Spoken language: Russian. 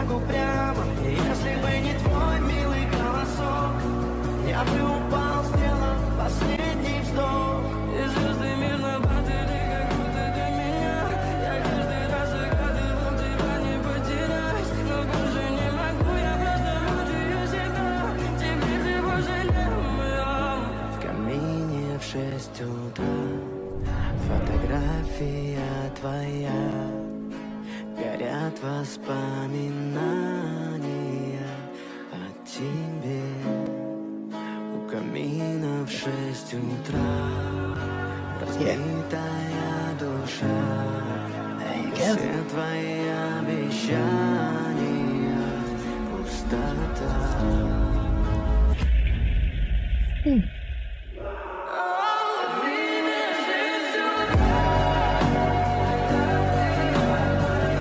так упрямо. И если бы не твой милый голосок, я бы упал, сделав последний вздох. И звезды мирно падали, как будто для меня. Я каждый раз загадывал тебя не потерять, но больше не могу, я просто мучаю себя. Теперь ты пожалел меня. В камине в 6 утра фотография твоя, горят воспоминания о тебе. У камина в 6 утра разбитая душа, все твои